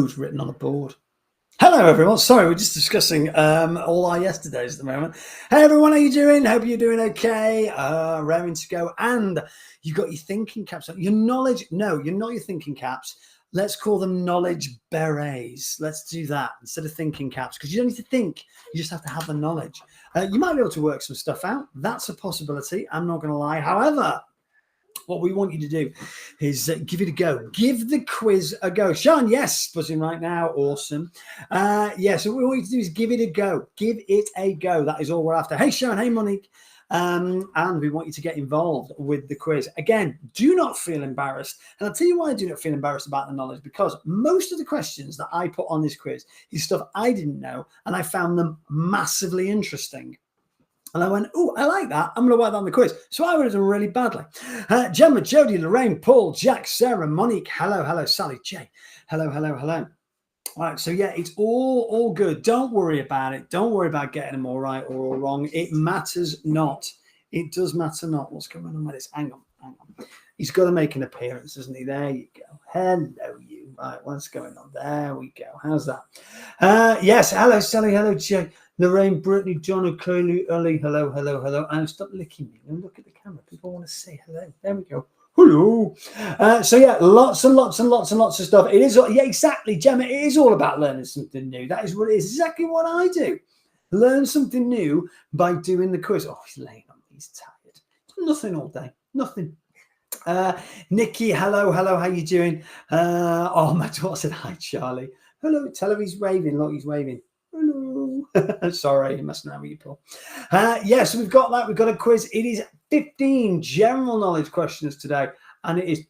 note written on a board. Hello, everyone. Sorry, we're just discussing all our yesterdays at the moment. Hey, everyone, how you doing? Hope you're doing okay. Raring to go. And you've got your thinking caps on. Your knowledge. No, you're not your thinking caps. Let's call them knowledge berets. Let's do that instead of thinking caps, because you don't need to think. You just have to have the knowledge. You might be able to work some stuff out. That's a possibility. I'm not going to lie. However, what we want you to do is give it a go. Give the quiz a go. Sean, yes, buzzing right now. Awesome. So what we want you to do is give it a go. Give it a go. That is all we're after. Hey, Sean. Hey, Monique. And we want you to get involved with the quiz. Again, do not feel embarrassed. And I'll tell you why I do not feel embarrassed about the knowledge, because most of the questions that I put on this quiz is stuff I didn't know, and I found them massively interesting. And I went, oh, I like that. I'm going to work that on the quiz. So I would have done really badly. Gemma, Jody, Lorraine, Paul, Jack, Sarah, Monique, hello, Sally, Jay, hello. All right, so yeah, it's all good. Don't worry about it. Don't worry about getting them all right or all wrong. It matters not. It does matter not. What's going on with this? Hang on. He's got to make an appearance, doesn't he? There you go. Hello, you. Right, what's going on? There we go. How's that? Yes, hello, Sally. Hello, Jay. Lorraine, Brittany, John, O'Clay, Ollie, hello. And stop licking me. And look at the camera. People want to say hello. There we go. Hello. So yeah, lots and lots of stuff. It is, yeah, exactly, Gemma. It is all about learning something new. That is what it is. Exactly what I do. Learn something new by doing the quiz. Oh, he's laying on. He's tired. Nothing all day. Nothing. Nikki, hello. How you doing? My daughter said hi, Charlie. Hello. Tell her he's waving. Look, he's waving. Hello. Sorry, you're messing around with you, Paul. So we've got that. We've got a quiz. It is 15 general knowledge questions today, and it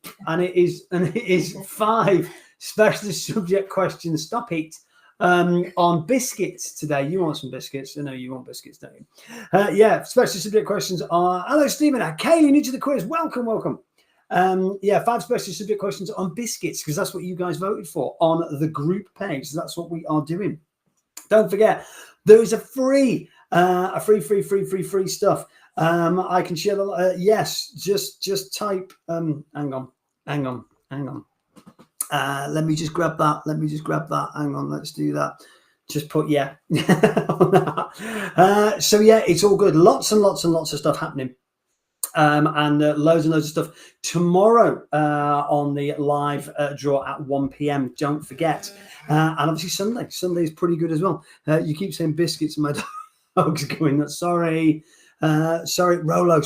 is 5 special subject questions. Stop it. On biscuits today. You want some biscuits? I know you want biscuits, don't you? Special subject questions are. Hello, Stephen. Kaylee, new to the quiz. Welcome. 5 special subject questions on biscuits, because that's what you guys voted for on the group page. So that's what we are doing. Don't forget, there is a free stuff. I can share the. Yes, just type. Hang on. Let me just grab that. Hang on, let's do that. Just put yeah. So yeah, it's all good. Lots and lots of stuff happening. And loads of stuff tomorrow on the live draw at 1 p.m. Don't forget. And obviously Sunday is pretty good as well. You keep saying biscuits and my dog's going nuts. Sorry, Rolo.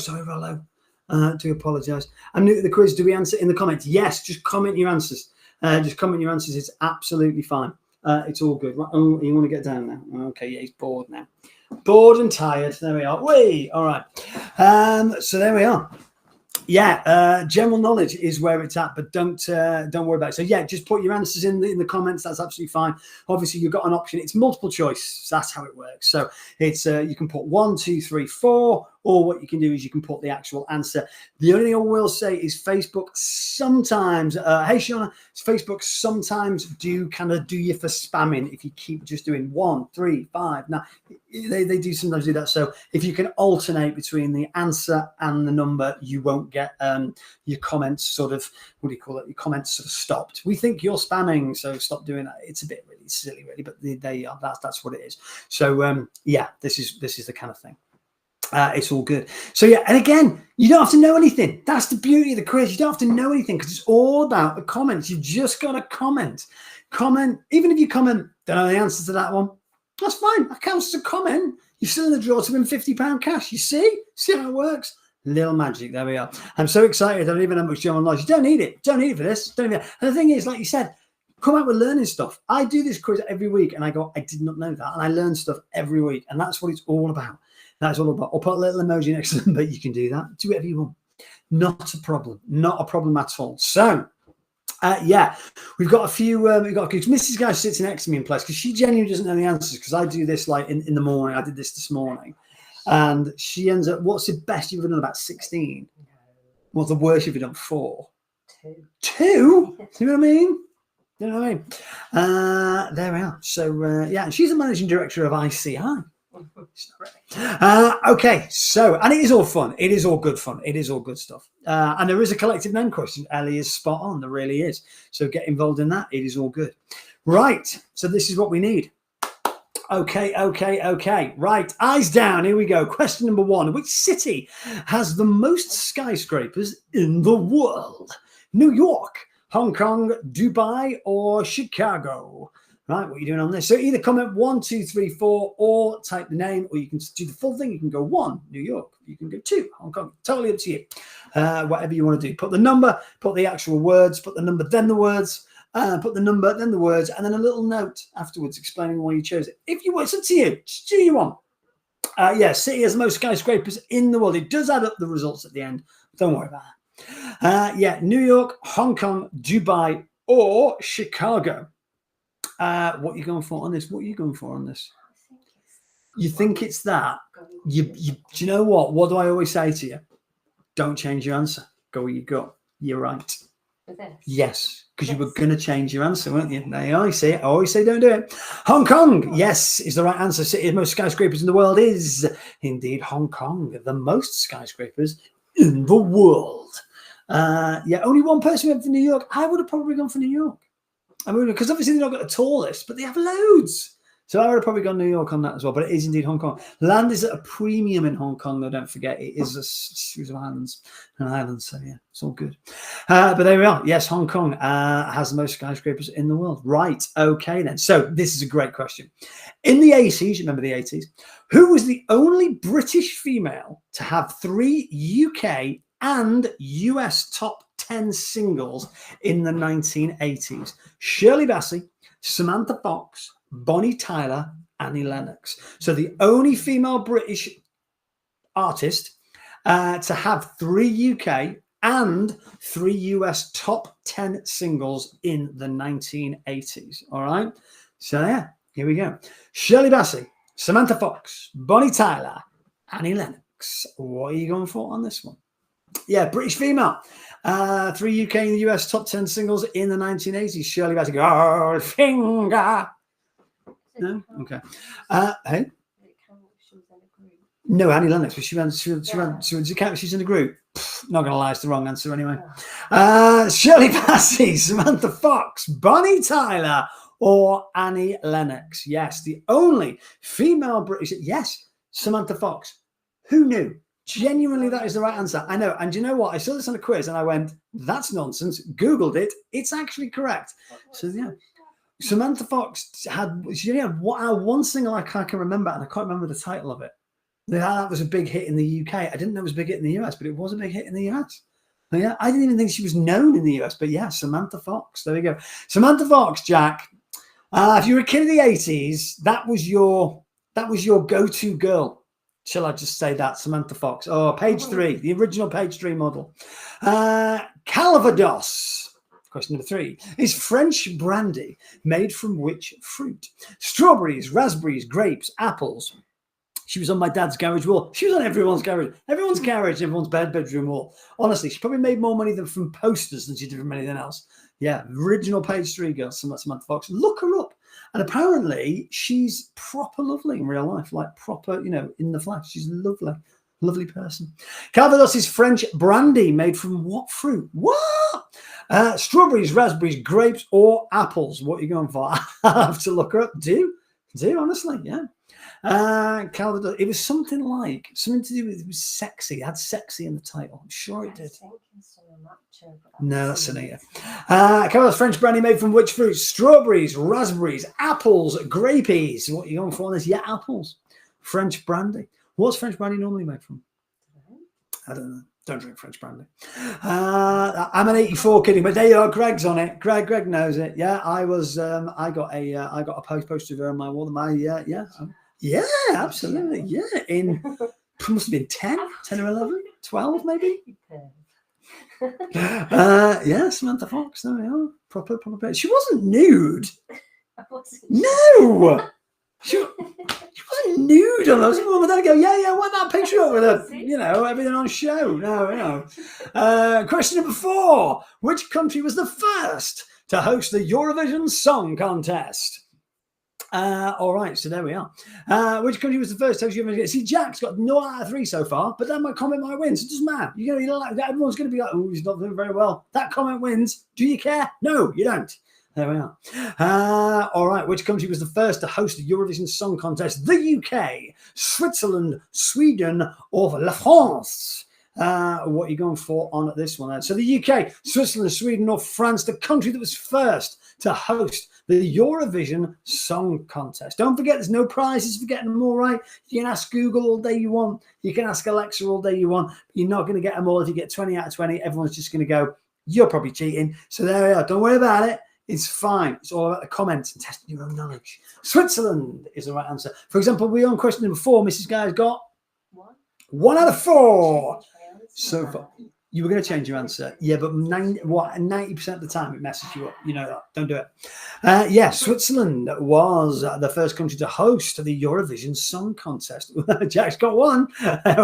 Do apologise. I'm new to the quiz. Do we answer in the comments? Yes, just comment your answers. It's absolutely fine. It's all good. Oh, you want to get down now? Okay, yeah, he's bored now. Bored and tired. There we are. All right. So there we are. Yeah, general knowledge is where it's at, but don't worry about it. So yeah, just put your answers in the comments. That's absolutely fine. Obviously, you've got an option. It's multiple choice. That's how it works. So it's you can put 1, 2, 3, 4, or what you can do is you can put the actual answer. The only thing I will say is Facebook sometimes, hey Shauna, Facebook sometimes do you for spamming if you keep just doing 1, 3, 5. Now they do sometimes do that. So if you can alternate between the answer and the number, you won't get your comments sort of, what do you call it? Your comments sort of stopped. We think you're spamming, so stop doing that. It's a bit really silly, really, but they are. That's what it is. So this is the kind of thing. It's all good. So yeah, and again, you don't have to know anything. That's the beauty of the quiz. You don't have to know anything because it's all about the comments. You just got to comment. Even if you comment, don't know the answer to that one, that's fine. That counts as a comment. You're still in the draw to win £50 cash. You see how it works? Little magic. There we are. I'm so excited. I don't even know much general knowledge. You don't need it. Don't need it for this. And the thing is, like you said, come out with learning stuff. I do this quiz every week and I go, I did not know that. And I learn stuff every week. And that's what it's all about. That's all about. I'll put a little emoji next to them, but you can do that. Do whatever you want. Not a problem at all. So, we've got a few. Mrs. Guy sits next to me in place because she genuinely doesn't know the answers because I do this like in the morning. I did this morning, and she ends up. What's the best you've ever done? About 16. What's the worst you've ever done? 4. 2. See what I mean? You know what I mean? There we are. So and she's the managing director of ICI. Okay, so, and it is all fun. It is all good fun. It is all good stuff. And there is a collective name question. Ellie is spot on. There really is. So get involved in that. It is all good. Right. So this is what we need. Okay. Right. Eyes down. Here we go. Question number 1. Which city has the most skyscrapers in the world? New York, Hong Kong, Dubai, or Chicago? Right. What are you doing on this? So either comment 1, 2, 3, 4, or type the name, or you can do the full thing. You can go 1, New York. You can go 2, Hong Kong. Totally up to you. Whatever you want to do. Put the number, put the actual words, put the number, then the words. Put the number, then the words, and then a little note afterwards explaining why you chose it. If you want, it's up to you. Just do you want. City has the most skyscrapers in the world. It does add up the results at the end. Don't worry about that. New York, Hong Kong, Dubai, or Chicago. What are you going for on this? What are you going for on this? You think it's that? Do you know what? What do I always say to you? Don't change your answer. Go where you go. You're right. Yes, because you were going to change your answer, weren't you? I always say don't do it. Hong Kong, yes, is the right answer. City of most skyscrapers in the world is indeed Hong Kong. The most skyscrapers in the world. Only one person went for New York. I would have probably gone for New York. I mean, because obviously they've not got the tallest, but they have loads. So I would have probably gone New York on that as well, but it is indeed Hong Kong. Land is at a premium in Hong Kong, though, don't forget. It is a series of islands, so yeah, it's all good. But there we are. Yes, Hong Kong has the most skyscrapers in the world. Right, okay then. So this is a great question. In the 80s, remember the 80s, who was the only British female to have 3 UK and US top 10 singles in the 1980s? Shirley Bassey, Samantha Fox, Bonnie Tyler, Annie Lennox. So the only female British artist to have 3 UK and 3 US top 10 singles in the 1980s. All right. So yeah, here we go. Shirley Bassey, Samantha Fox, Bonnie Tyler, Annie Lennox. What are you going for on this one? Yeah, British female. 3 UK and US top 10 singles in the 1980s. Shirley Bassey, Goldfinger. No? Okay. Hey? No, Annie Lennox, but she's in the group. Not going to lie, it's the wrong answer anyway. Shirley Bassey, Samantha Fox, Bonnie Tyler, or Annie Lennox. Yes, the only female British. Yes, Samantha Fox. Who knew? Genuinely, that is the right answer. I know. And you know what? I saw this on a quiz and I went, that's nonsense. Googled it. It's actually correct. So, yeah. Samantha Fox had one single I can remember, and I can't remember the title of it. That was a big hit in the UK. I didn't know it was a big hit in the US, but it was a big hit in the US. So yeah, I didn't even think she was known in the US, but yeah, Samantha Fox. There we go. Samantha Fox, Jack. If you were a kid of the 80s, that was your go-to girl. Shall I just say that? Samantha Fox. Oh, page 3, the original page 3 model. Calvados. Question number 3. Is French brandy made from which fruit? Strawberries, raspberries, grapes, apples. She was on my dad's garage wall. She was on everyone's garage. Everyone's bedroom wall. Honestly, she probably made more money from posters than she did from anything else. Yeah, original page 3 girl, Samantha Fox. Look her up. And apparently she's proper lovely in real life, like proper, in the flesh. She's lovely. Lovely person. Calvados is French brandy made from what fruit? What? Strawberries, raspberries, grapes, or apples. What are you going for? I'll have to look her up. Do honestly, yeah. Calvados. It was something to do with it was sexy. It had sexy in the title. I'm sure it did. No, that's Anita. Calvados French brandy made from which fruit? Strawberries, raspberries, apples, grapees. What are you going for on this? Yeah, apples. French brandy. What's French brandy normally made from? I don't know. Don't drink French brandy. I'm an 84 kidding, but there you are. Greg's on it. Greg knows it. Yeah, I was. I got a poster there on my wall. Yeah, absolutely. Yeah, must have been 10 or 11, 12 maybe. Yeah, Samantha Fox. There we are. Proper. She wasn't nude. No. She wasn't nude on those. Mum and Dad go, yeah, want that picture up with her, everything on show. No. Question number 4. Which country was the first to host the Eurovision Song Contest? All right, so there we are. Which country was the first to host Eurovision? See, Jack's got 0 out of 3 so far, but that comment might win, so it doesn't matter. Everyone's going to be like, oh, he's not doing very well. That comment wins. Do you care? No, you don't. There we are. All right. Which country was the first to host the Eurovision Song Contest? The UK, Switzerland, Sweden, or La France? What are you going for on this one? So the UK, Switzerland, Sweden, or France, the country that was first to host the Eurovision Song Contest. Don't forget, there's no prizes for getting them all right. You can ask Google all day you want. You can ask Alexa all day you want. You're not going to get them all. If you get 20 out of 20, everyone's just going to go, you're probably cheating. So there we are. Don't worry about it. It's fine. It's all about the comments and testing your own knowledge. Switzerland is the right answer. For example, we on question number 4. Mrs. Guy's got 1 out of 4. So far. You were going to change your answer. Yeah, but 90% of the time it messes you up. You know that. Don't do it. Yeah, Switzerland was the first country to host the Eurovision Song Contest. Jack's got 1.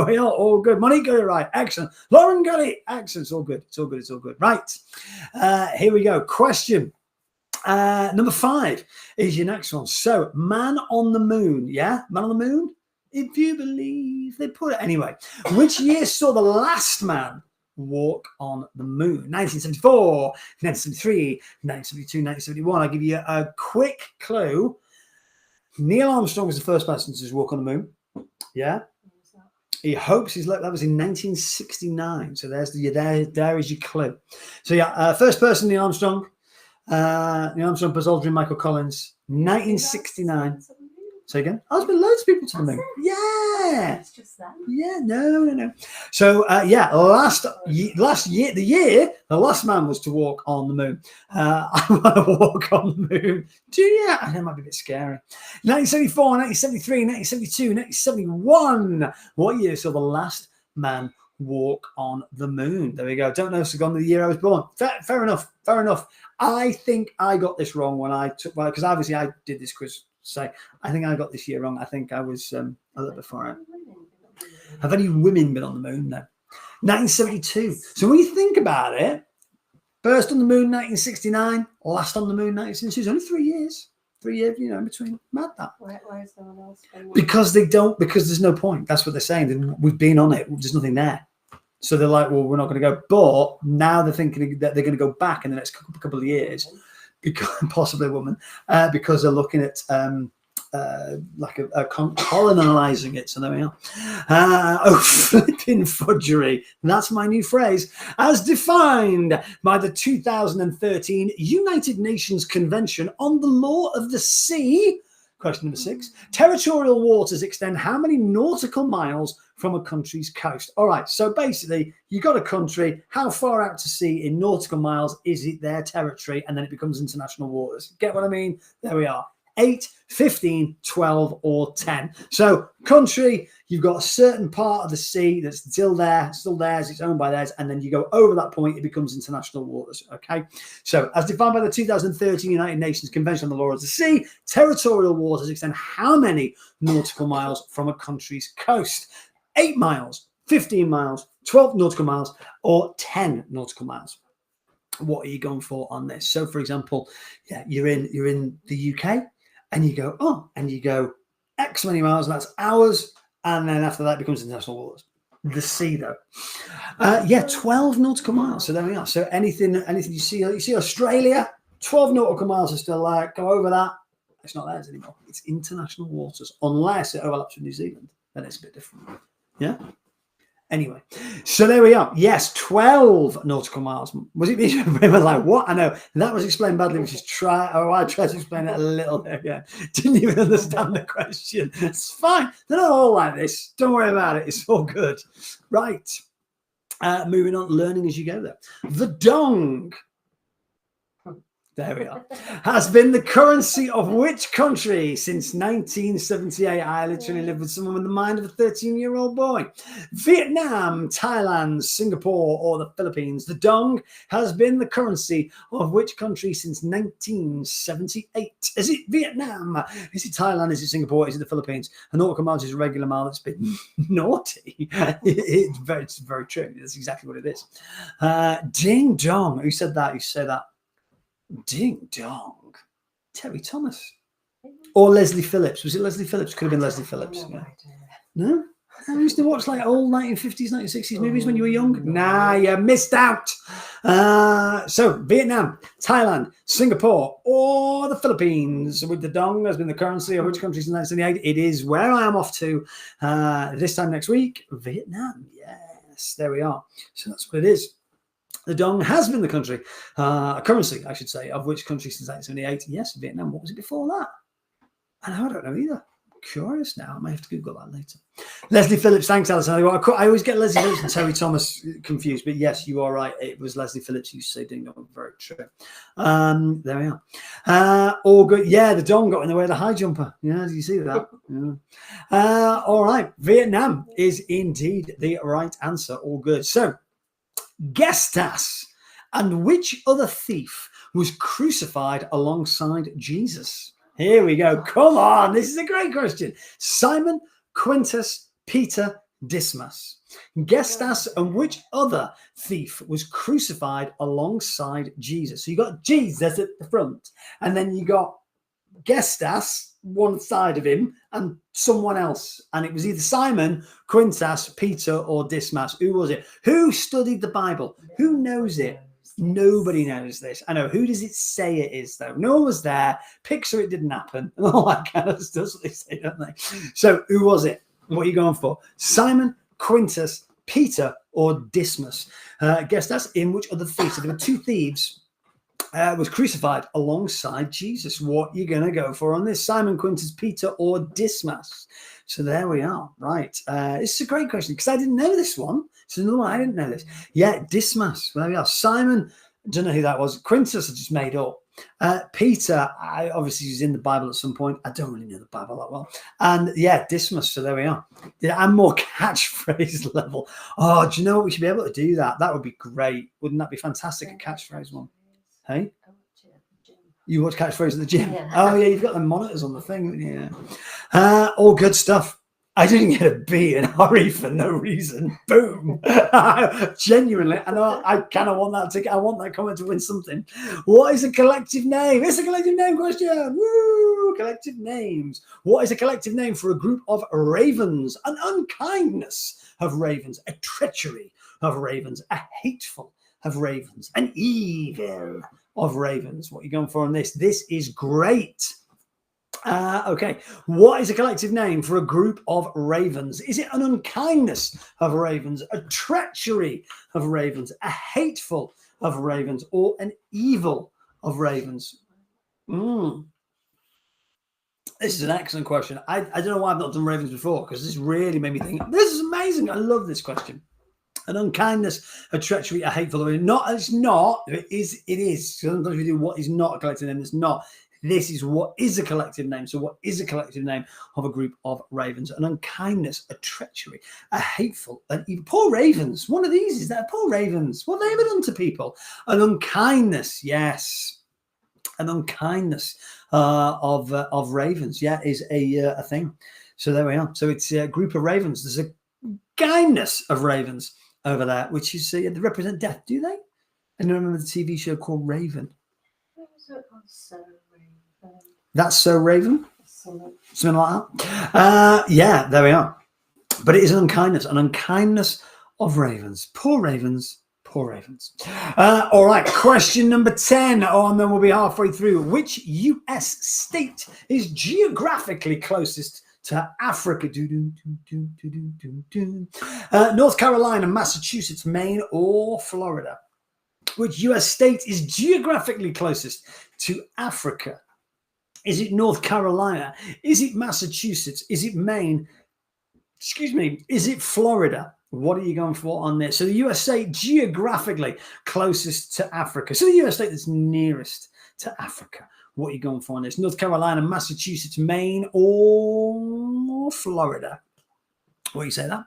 We are all good. Monique got it right. Excellent. Lauren got it. Excellent. It's all good. It's all good. It's all good. Right. Here we go. Question number 5 is your next one. So, man on the moon. Yeah? Man on the moon? If you believe. They put it. Anyway, which year saw the last man walk on the moon? 1974, 1973, 1972, 1971. I'll give you a quick clue. Neil Armstrong was the first person to walk on the moon. Yeah. He hopes he's that was in 1969. So there is your clue. So yeah, first person Neil Armstrong, Buzz Aldrin, Michael Collins, 1969. Say again? Oh, there's been loads of people to the moon. Yeah. It's just that. Yeah, no. So, last year, the last man was to walk on the moon. I want to walk on the moon. Do you? I know it might be a bit scary. 1974, 1973, 1972, 1971. What year saw the last man walk on the moon? There we go. Don't know, Sagon, the year I was born. Fair enough. I think I got this wrong when I took, because obviously I did this quiz. So I think I got this year wrong. I think I was a little bit far out. Have any women been on the moon? No. 1972. So when you think about it, first on the moon 1969, last on the moon 1972. It's only 3 years. 3 years, in between. Mad that. Why is no one else been? Because there's no point. That's what they're saying. We've been on it. There's nothing there. So they're like, well, we're not going to go. But now they're thinking that they're going to go back in the next couple of years. Because possibly a woman, because they're looking at colonizing it. So there we are. Flipping fudgery. That's my new phrase, as defined by the 2013 United Nations Convention on the Law of the Sea. Question number 6. Territorial waters extend how many nautical miles from a country's coast? All right, so basically, you got a country. How far out to sea in nautical miles is it their territory? And then it becomes international waters. Get what I mean? There we are. 8, 15, 12, or 10. So country, you've got a certain part of the sea that's still theirs, it's owned by theirs, and then you go over that point, it becomes international waters, okay? So as defined by the 2013 United Nations Convention on the Law of the Sea, territorial waters extend how many nautical miles from a country's coast? 8 miles, 15 miles, 12 nautical miles, or 10 nautical miles. What are you going for on this? So for example, you're in the UK, and you go X many miles, and that's hours, and then after that it becomes international waters. The sea, though, 12 nautical miles. So there we are. So anything you see Australia, 12 nautical miles is still like go over that. It's not theirs anymore. It's international waters, unless it overlaps with New Zealand. Then it's a bit different. Yeah. Anyway, so there we are. Yes, 12 nautical miles. Was it me? Like, what? I know that was explained badly, which is I tried to explain it a little bit. Yeah, didn't even understand the question. It's fine. They're not all like this. Don't worry about it. It's all good. Right. Moving on, learning as you go there. The dong. There we are. Has been the currency of which country since 1978? I literally lived with someone with the mind of a 13-year-old boy. Vietnam, Thailand, Singapore, or the Philippines. The dong has been the currency of which country since 1978? Is it Vietnam? Is it Thailand? Is it Singapore? Is it the Philippines? A nautical mile is a regular mile that's been naughty. It's very true. That's exactly what it is. Ding dong. Who said that? Who said that? Ding dong. Terry Thomas. Or Leslie Phillips. Was it Leslie Phillips? Could have been Leslie Phillips. Yeah. No? I used to watch like old 1950s, 1960s movies when you were young. Nah, you missed out. So Vietnam, Thailand, Singapore, or the Philippines, with the dong has been the currency of which country since 1978? It is where I am off to this time next week, Vietnam. Yes, there we are. So that's what it is. The dong has been the country, currency, I should say, of which country since 1978? Yes, Vietnam. What was it before that? And I don't know either. Curious now. I may have to Google that later. Leslie Phillips, thanks, Alison. I always get Leslie Phillips and Terry Thomas confused, but yes, you are right. It was Leslie Phillips who used to say ding dong. Very true. There we are. All good. Yeah, the dong got in the way of the high jumper. Yeah, did you see that? Yeah. All right. Vietnam is indeed the right answer. All good. So, Gestas. And which other thief was crucified alongside Jesus? Here we go. Come on. This is a great question. Simon, Quintus, Peter, Dismas. Gestas, and which other thief was crucified alongside Jesus? So you got Jesus at the front, and then you got Gestas one side of him and someone else. And it was either Simon, Quintus, Peter, or Dismas. Who was it? Who studied the Bible? Who knows it? Nobody knows this. I know. Who does it say it is, though? No one was there. Picture it didn't happen. And all that kind of stuff they say, don't they? So who was it? What are you going for? Simon, Quintus, Peter, or Dismas? Guess that's in which other thieves? So there were two thieves. Was crucified alongside Jesus. What are you going to go for on this? Simon, Quintus, Peter, or Dismas? So there we are. Right. This is a great question because I didn't know this one. So no, I didn't know this. Yeah, Dismas. Well, there we are. Simon, I don't know who that was. Quintus I just made up. Peter, I obviously was in the Bible at some point. I don't really know the Bible that well. And yeah, Dismas. So there we are. I'm more catchphrase level. Oh, do you know what? We should be able to do that. That would be great. Wouldn't that be fantastic? A catchphrase one. Hey? You watch catchphrase at the gym? Yeah. Oh, yeah, you've got the monitors on the thing. Yeah. All good stuff. I didn't get a B in hurry for no reason. Boom. Genuinely. I know I kind of want that ticket. I want that comment to win something. What is a collective name? It's a collective name question. Woo! Collective names. What is a collective name for a group of ravens? An unkindness of ravens. A treachery of ravens. A hateful of ravens. An evil of ravens. What are you going for on this? This is great. Okay. What is a collective name for a group of ravens? Is it an unkindness of ravens, a treachery of ravens, a hateful of ravens, or an evil of ravens? This is an excellent question. I don't know why I've not done ravens before because this really made me think. This is amazing. I love this question. An unkindness, a treachery, a hateful. Not. It's not. It is. It is. Sometimes we do what is not a collective name. It's not. This is what is a collective name. So what is a collective name of a group of ravens? An unkindness, a treachery, a hateful, an evil. Poor ravens. One of these is that. Poor ravens. What have they ever done to people? An unkindness. Yes. An unkindness of ravens. Yeah, is a thing. So there we are. So it's a group of ravens. There's a kindness of ravens over there, which is they represent death. Do they? And I remember the TV show called Raven. That's So Raven? Something like that. Yeah, there we are. But it is an unkindness of ravens. Poor ravens, poor ravens. All right, question number 10. And then we'll be halfway through. Which US state is geographically closest to Africa? North Carolina, Massachusetts, Maine, or Florida? Which US state is geographically closest to Africa? Is it North Carolina? Is it Massachusetts? Is it Maine? Excuse me. Is it Florida? What are you going for on this? So the US state geographically closest to Africa. So the US state that's nearest to Africa. What are you going for on this? North Carolina, Massachusetts, Maine, or Florida? What do you say that?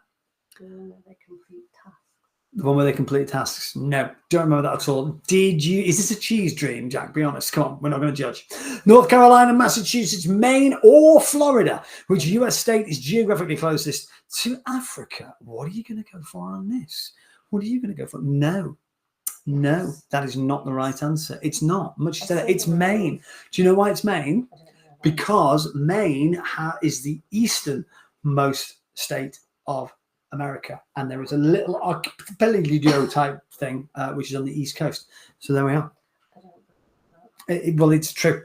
The one where they complete tasks. No, don't remember that at all. Did you? Is this a cheese dream, Jack? Be honest. Come on, we're not going to judge. North Carolina, Massachusetts, Maine, or Florida? Which US state is geographically closest to Africa? What are you going to go for on this? What are you going to go for? No, that is not the right answer. It's not. Much you said it. It's Maine. Do you know why it's Maine? Because Maine is the easternmost state of America, and there is a little archipelago type thing, which is on the East Coast. So there we are. Well, it's true.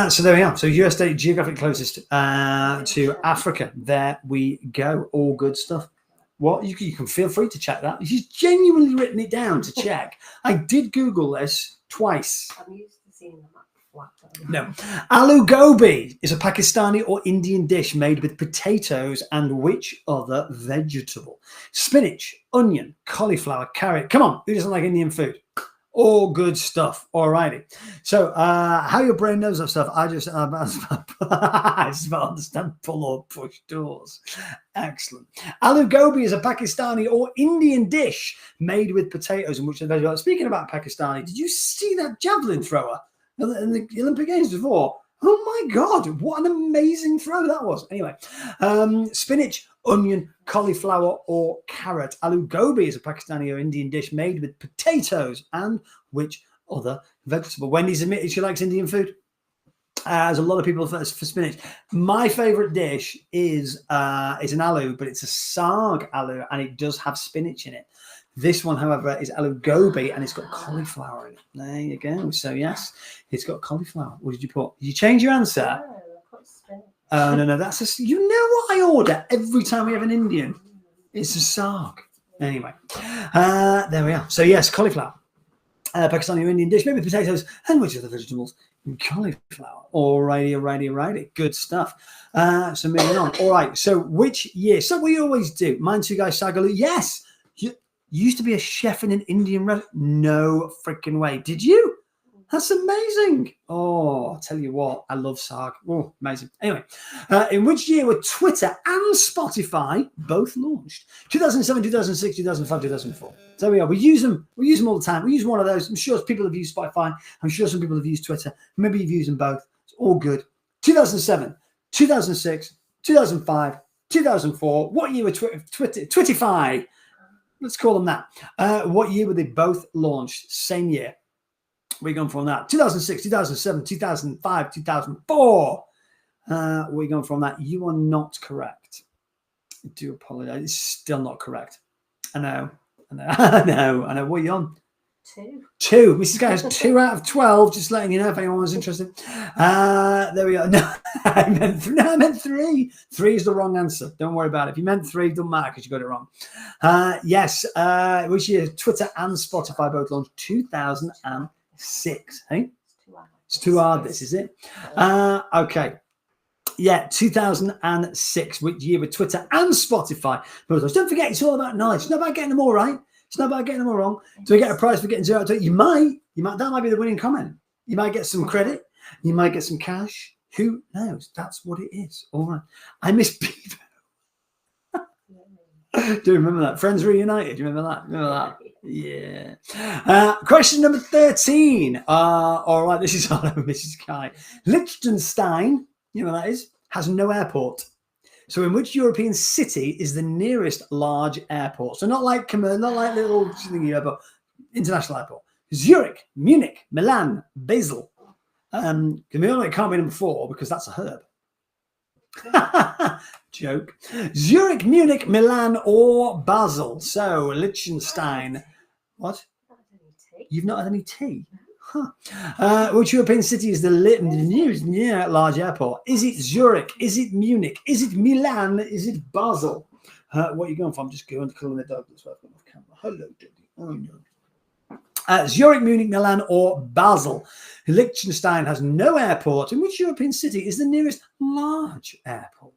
So there we are. So US state geographic closest to Africa. There we go. All good stuff. What you can feel free to check that. She's genuinely written it down to check. I did Google this twice. I'm used to seeing them up flat. No. Aloo gobi is a Pakistani or Indian dish made with potatoes and which other vegetable? Spinach, onion, cauliflower, carrot. Come on, who doesn't like Indian food? All good stuff. Alrighty. So, how your brain knows that stuff, I just understand pull or push doors. Excellent. Aloo gobi is a Pakistani or Indian dish made with potatoes and which are vegetable. Speaking about Pakistani, did you see that javelin thrower in the Olympic Games before? Oh my God, what an amazing throw that was. Anyway, spinach, onion, cauliflower, or carrot. Aloo gobi is a Pakistani or Indian dish made with potatoes and which other vegetable? Wendy's admitted she likes Indian food. There's a lot of people for spinach. My favorite dish is an aloo, but it's a saag aloo, and it does have spinach in it. This one, however, is aloo gobi, and it's got cauliflower in it. There you go. So yes, it's got cauliflower. What did you put? Did you change your answer? No, I put spinach. Oh no, that's you know what I order every time we have an Indian. It's a saag. Anyway, there we are. So yes, cauliflower. Pakistani or Indian dish made with potatoes and which other vegetables? Cauliflower. Alrighty. Good stuff. So moving on. All right. So which year? So we always do. Mine two guys Sagaloo. Yes. You used to be a chef in an Indian restaurant. No freaking way. Did you? That's amazing. Oh, I'll tell you what. I love saag. Oh, amazing. Anyway, in which year were Twitter and Spotify both launched? 2007, 2006, 2005, 2004. So we are. We use them all the time. We use one of those. I'm sure people have used Spotify. I'm sure some people have used Twitter. Maybe you've used them both. It's all good. 2007, 2006, 2005, 2004. What year were Twittify? Let's call them that. What year were they both launched? Same year. We're going from that. 2006, 2007, 2005, 2004. We're going from that. You are not correct. I do apologize. It's still not correct. I know. What are you on? 2. Mrs. Guy has 2 out of 12. Just letting you know if anyone was interested. There we are. No, I meant 3. 3 is the wrong answer. Don't worry about it. If you meant 3, it doesn't matter because you got it wrong. Yes. Which year? Twitter and Spotify both launched 2006. Hey, it's too hard. This is it. Okay. Yeah, 2006. Which year were Twitter and Spotify both launched? Don't forget, it's all about knowledge. It's not about getting them all right. It's not about getting them all wrong. Do we get a prize for getting 0 out of 2? You might. That might be the winning comment. You might get some credit. You might get some cash. Who knows? That's what it is. All right. I miss Bieber. Do you remember that? Friends Reunited. Do you remember that? Yeah. Question number 13. All right. This is all over Mrs. Kai. Liechtenstein, you know what that is, has no airport. So in which European city is the nearest large airport? So not like little airport, international airport. Zurich, Munich, Milan, Basel. It can't be number 4 because that's a herb. Joke. Zurich, Munich, Milan, or Basel. So Liechtenstein. What? You've not had any tea? Huh. Which European city is the nearest large airport? Is it Zurich? Is it Munich? Is it Milan? Is it Basel? What are you going for? I'm just going to call the dog. That's why I've got off camera. Hello, Daddy. Oh, no. Zurich, Munich, Milan, or Basel. Liechtenstein has no airport. In which European city is the nearest large airport?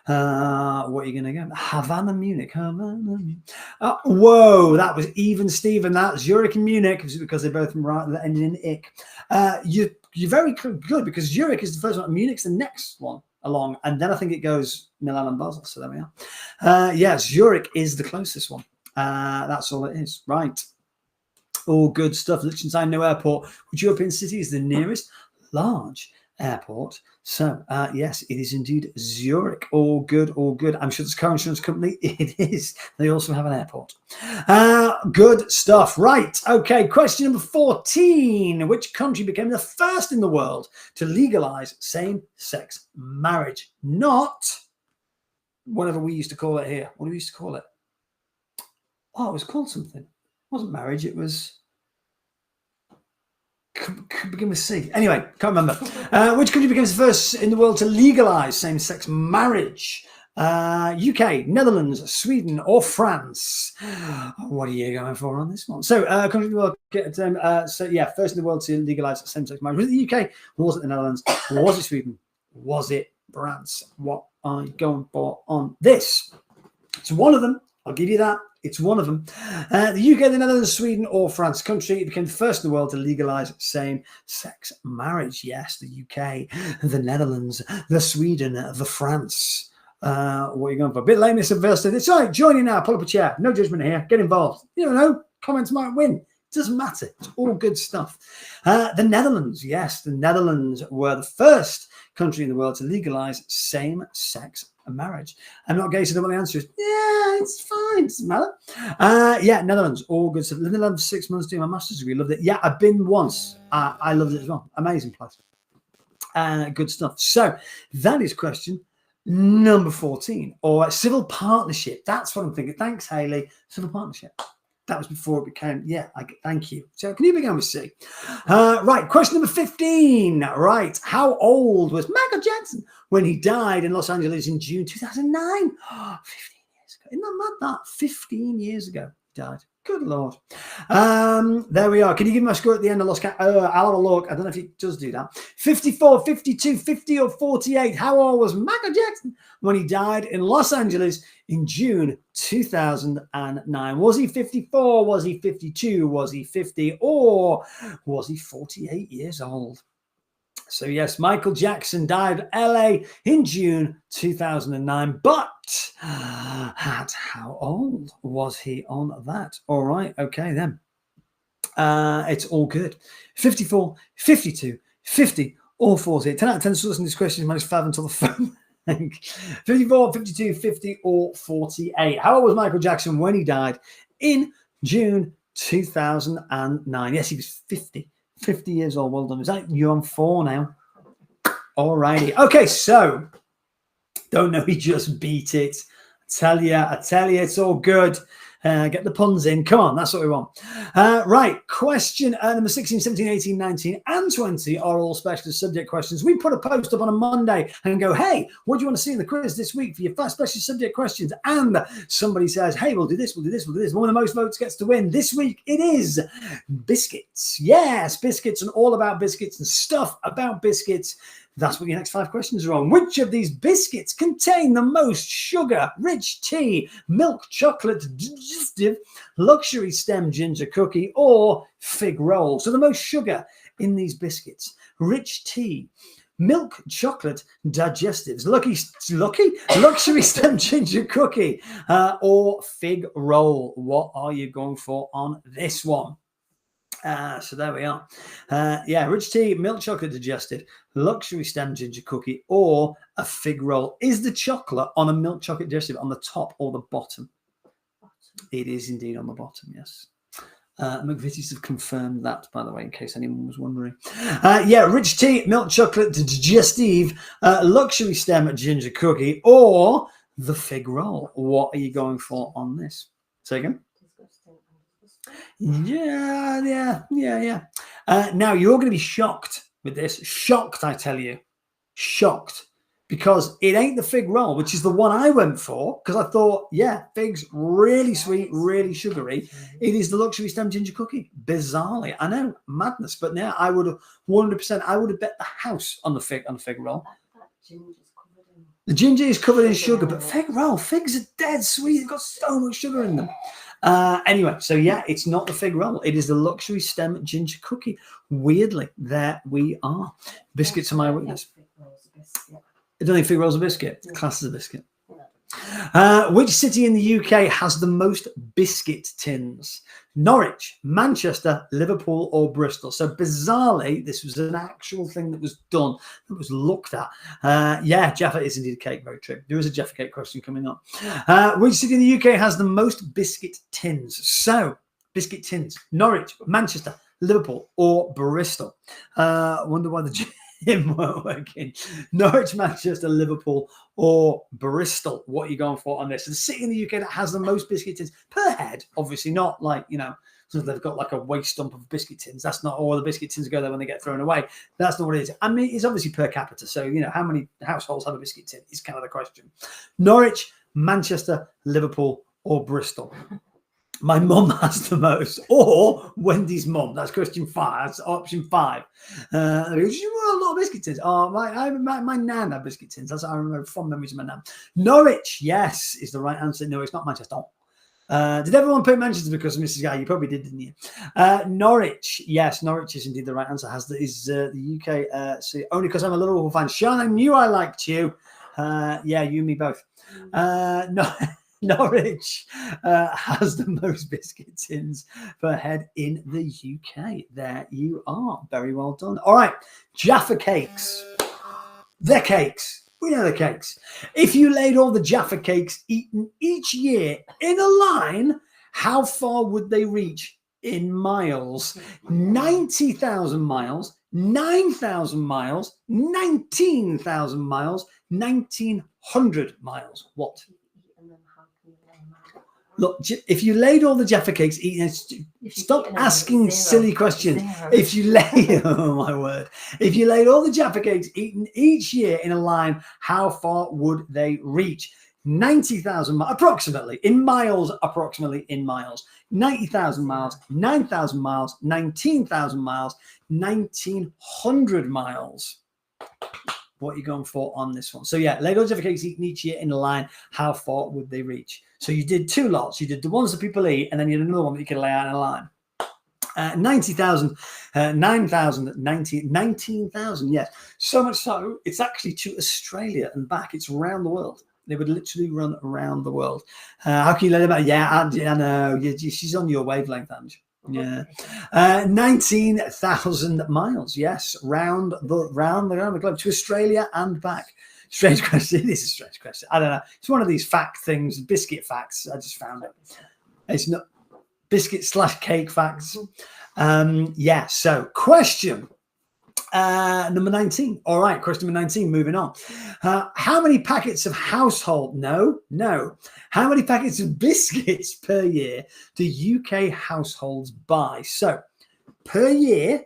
What are you going to get? Havana, Munich. Whoa, that was even Steven. That Zurich and Munich, because they both ended in ick. You're very good because Zurich is the first one. Munich's the next one along. And then I think it goes Milan and Basel. So there we are. Yes, Zurich is the closest one. That's all it is. Right. All good stuff. Liechtenstein, no airport. Which European city is the nearest large airport? So, yes, it is indeed Zurich. All good. I'm sure it's a car insurance company. It is. They also have an airport. Good stuff. Right. Okay. Question number 14. Which country became the first in the world to legalize same-sex marriage? Not whatever we used to call it here. What do we used to call it? Oh, it was called something. It wasn't marriage. It was. Could begin with C. Anyway, can't remember. Which country becomes the first in the world to legalise same-sex marriage? UK, Netherlands, Sweden, or France? What are you going for on this one? So, country in the world. First in the world to legalise same-sex marriage. Was it the UK? Was it the Netherlands? Was it Sweden? Was it France? What are you going for on this? It's one of them. I'll give you that. It's one of them. The UK, the Netherlands, Sweden, or France. Country became the first in the world to legalise same-sex marriage. Yes, the UK, the Netherlands, the Sweden, the France. What are you going for? A bit late, Mr. Verster. It's all right. Join in now. Pull up a chair. No judgment here. Get involved. You don't know. Comments might win. It doesn't matter. It's all good stuff. The Netherlands. Yes, the Netherlands were the first country in the world to legalise same-sex marriage. I'm not gay, so what the answer is. Yeah, it's fine. It doesn't matter. Netherlands, all good stuff. Lived in the Netherlands for 6 months doing my master's degree. Loved it. Yeah, I've been once. I loved it as well. Amazing place. Good stuff. So that is question number 14, or civil partnership. That's what I'm thinking. Thanks, Hayley. Civil partnership. That was before it became, thank you. So can you begin with C? Right, question number 15. Right, how old was Michael Jackson when he died in Los Angeles in June 2009? 15 years ago. Isn't that mad, that? 15 years ago he died. Good Lord. There we are. Can you give me my score at the end? I lost count. I'll have a look. I don't know if it does do that. 54, 52, 50 or 48. How old was Michael Jackson when he died in Los Angeles in June 2009? Was he 54? Was he 52? Was he 50? Or was he 48 years old? So yes, Michael Jackson died in LA in June 2009, but at how old was he on that? All right, okay then. It's all good. 54, 52, 50 or 48. 10 out of 10 sources in this question managed 5 until the phone. 54, 52, 50 or 48. How old was Michael Jackson when he died in June 2009? Yes, he was 50 years old. Well done. Is that you're on 4 now? All righty. Okay, so don't know, he just beat it. I tell you, it's all good. Get the puns in. Come on, that's what we want. Right, question number 16, 17, 18, 19, and 20 are all specialist subject questions. We put a post up on a Monday and go, hey, what do you want to see in the quiz this week for your 5 specialist subject questions? And somebody says, hey, we'll do this, we'll do this, we'll do this. One of the most votes gets to win. This week it is biscuits. Yes, biscuits and all about biscuits and stuff about biscuits. That's what your next 5 questions are on. Which of these biscuits contain the most sugar? Rich tea, milk chocolate, digestive, luxury stem ginger cookie, or fig roll? So the most sugar in these biscuits. Rich tea, milk chocolate, digestives, luxury stem ginger cookie, or fig roll. What are you going for on this one? So there we are. Rich tea, milk chocolate digested, luxury stem ginger cookie, or a fig roll. Is the chocolate on a milk chocolate digestive on the top or the bottom? It is indeed on the bottom, yes. McVitie's have confirmed that, by the way, in case anyone was wondering. Rich tea, milk chocolate digestive, luxury stem ginger cookie, or the fig roll. What are you going for on this? Say again. Yeah. Now you're going to be shocked with this. Shocked, I tell you. Shocked. Because it ain't the fig roll, which is the one I went for, because I thought, figs, really sweet, really sugary. It is the luxury stem ginger cookie. Bizarrely. I know, madness. But now I would have 100%, I would have bet the house on the fig roll. The ginger is covered in sugar, but fig roll, figs are dead sweet. They've got so much sugar in them. Anyway, so it's not the fig roll. It is the luxury stem ginger cookie. Weirdly, there we are. Biscuits are my weakness. I don't think fig roll's a biscuit. Class as a biscuit. Which city in the UK has the most biscuit tins? Norwich, Manchester, Liverpool, or Bristol? So bizarrely, this was an actual thing that was done, that was looked at. Jaffa is indeed a cake. Very true. There is a Jaffa cake question coming up. Which city in the UK has the most biscuit tins? So biscuit tins: Norwich, Manchester, Liverpool, or Bristol? Wonder why the It won't work in Norwich, Manchester, Liverpool, or Bristol. What are you going for on this? So the city in the UK that has the most biscuit tins per head, obviously not like, so they've got like a waste dump of biscuit tins. That's not all the biscuit tins go there when they get thrown away. That's not what it is. I mean, it's obviously per capita. So, how many households have a biscuit tin is kind of the question. Norwich, Manchester, Liverpool, or Bristol. My mum has the most, or Wendy's mum. That's question 5. That's option 5. You want a lot of biscuit tins. Oh, my nan had biscuit tins. That's what I remember fond memories of my nan. Norwich, yes, is the right answer. No, it's not Manchester. Did everyone pick Manchester because of Mrs. Guy? You probably did, didn't you? Norwich, yes, Norwich is indeed the right answer. Is the UK? So only because I'm a Liverpool fan. Sean, I knew I liked you. Yeah, you and me both. No. Norwich has the most biscuit tins per head in the UK. There you are. Very well done. All right. Jaffa cakes. They're cakes. We know they're cakes. If you laid all the Jaffa cakes eaten each year in a line, how far would they reach in miles? 90,000 miles, 9,000 miles, 19,000 miles, 1,900 miles. What? Look, if you laid all the Jaffa cakes eaten, stop asking silly questions. If you lay, oh my word, if you laid all the Jaffa cakes eaten each year in a line, how far would they reach? 90,000 miles, approximately in miles, 90,000 miles, 9,000 miles, 19,000 miles, 1,900 miles. What are you going for on this one? So yeah, laid all Jaffa cakes eaten each year in a line, how far would they reach? So you did 2 lots. You did the ones that people eat, and then you had another one that you could lay out in a line. 90,000, 9,000, 19,000, yes. So much so, it's actually to Australia and back. It's around the world. They would literally run around the world. How can you let them out? Yeah, I know. She's on your wavelength, Ange. Yeah. 19,000 miles, yes. Round the globe to Australia and back. Strange question. It is a strange question. I don't know. It's one of these fact things, biscuit facts. I just found it. It's not biscuit / cake facts. Yeah. So question number 19. All right. Question number 19. Moving on. How many packets of household? No. How many packets of biscuits per year do UK households buy? So per year,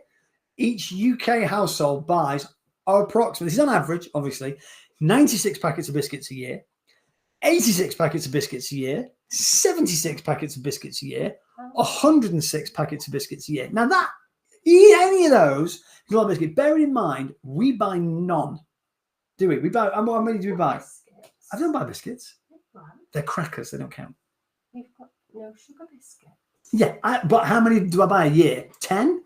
each UK household buys approximately, this is on average, obviously, 96 packets of biscuits a year, 86 packets of biscuits a year, 76 packets of biscuits a year, 106 packets of biscuits a year. Now that, eat any of those, is a lot of biscuit. Bear in mind, we buy none. Do we? We buy, how many do we buy? I don't buy biscuits. They're crackers, they don't count. You've got no sugar biscuits. Yeah, but how many do I buy a year? 10?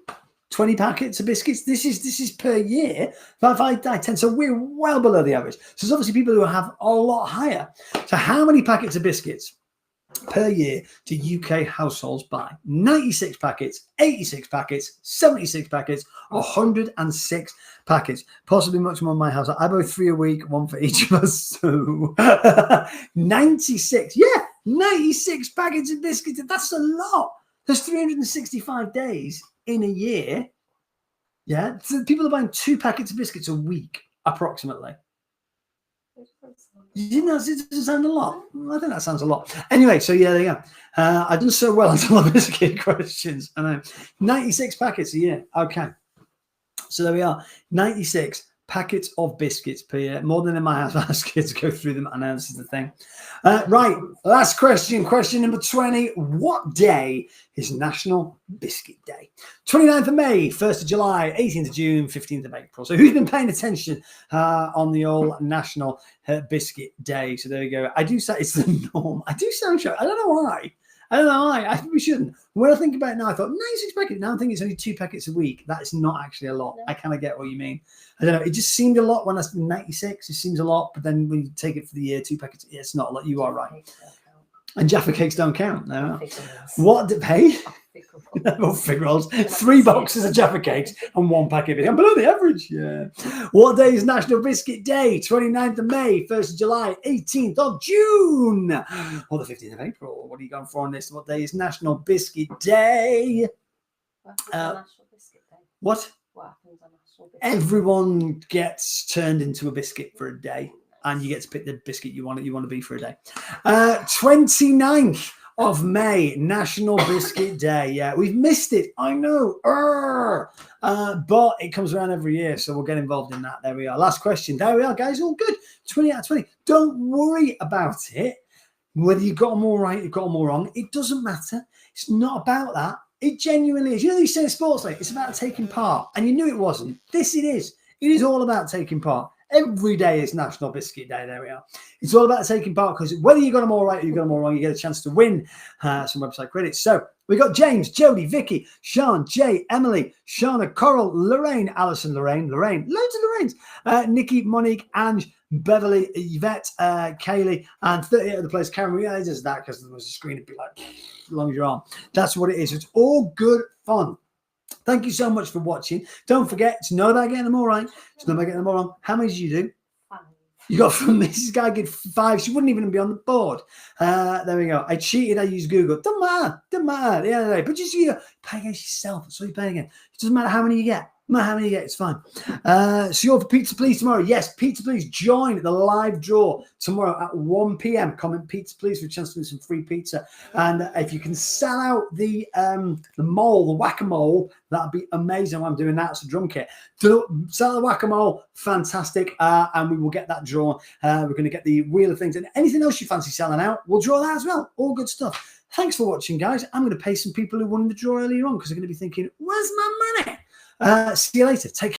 20 packets of biscuits. This is per year. If I 10, so we're well below the average. So there's obviously people who have a lot higher. So how many packets of biscuits per year do UK households buy? 96 packets, 86 packets, 76 packets, 106 packets. Possibly much more in my house. I buy 3 a week, 1 for each of us. So 96. Yeah, 96 packets of biscuits. That's a lot. There's 365 days in a year. Yeah, so people are buying 2 packets of biscuits a week, approximately. You know, it doesn't sound a lot. I think that sounds a lot. Anyway, so yeah, there you go. I've done so well until the biscuit questions. I know. 96 packets a year. Okay. So there we are. 96 packets of biscuits per year. More than in my house. I ask kids to go through them. I know this is the thing. Right. Last question. Question number 20. What day is National Biscuit Day? 29th of May, 1st of July, 18th of June, 15th of April. So who's been paying attention on the old National Biscuit Day? So there we go. I do say it's the norm. I do sound shocked. I don't know why. I think we shouldn't. When I think about it now, I thought 96 packets. Now I think it's only 2 packets a week. That is not actually a lot. I kind of get what you mean. I don't know. It just seemed a lot when I was 96. It seems a lot, but then when you take it for the year, 2 packets, yeah, it's not a lot. You are right. And Jaffa cakes don't count. No. What did pay? Fig rolls. 3 boxes of Jaffa cakes and 1 packet of it. I'm below the average. Yeah. What day is National Biscuit Day? 29th of May, 1st of July, 18th of June, or the 15th of April. What are you going for on this? What day is National Biscuit Day? National Biscuit Day. What? What happens on National national biscuit. Everyone gets turned into a biscuit for a day, and you get to pick the biscuit you want to be for a day. 29th of May, National Biscuit Day. Yeah, we've missed it. I know. But it comes around every year, so we'll get involved in that. There we are. Last question. There we are, guys. All good. 20 out of 20. Don't worry about it. Whether you got them all right, you got them all wrong, it doesn't matter. It's not about that. It genuinely is. You know, you say sports like it's about taking part, and you knew it wasn't. This it is. It is all about taking part. Every day is National Biscuit Day. There we are. It's all about taking part, because whether you got them all right or you got them all wrong, you get a chance to win some website credits. So we got James, Jody, Vicky, Sean, Jay, Emily, Shauna, Coral, Lorraine, Alison, Lorraine, loads of Lorraines, Nikki, Monique, Ange, Beverly, Yvette, Kaylee, and 38 other players. Karen realizes that because there was a screen, it'd be like as long as your arm. That's what it is. It's all good fun. Thank you so much for watching. Don't forget, it's not about getting them all right. It's not about getting them all wrong. How many did you do? 5. You got from Mrs. Guy get 5. She wouldn't even be on the board. There we go. I cheated. I used Google. Doesn't matter. Doesn't matter. At the end of the day, but just pay against yourself. That's what you're paying against. It doesn't matter how many you get. No matter how many you get, it's fine. See you all for Pizza Please tomorrow. Yes, Pizza Please. Join the live draw tomorrow at 1 p.m. Comment Pizza Please for a chance to win some free pizza. And if you can sell out the mole, the whack-a-mole, that'd be amazing. I'm doing that. It's a drum kit. Sell the whack-a-mole, fantastic. And we will get that drawn. We're going to get the wheel of things. And anything else you fancy selling out, we'll draw that as well. All good stuff. Thanks for watching, guys. I'm going to pay some people who won the draw earlier on, because they're going to be thinking, where's my money? See you later. Take care.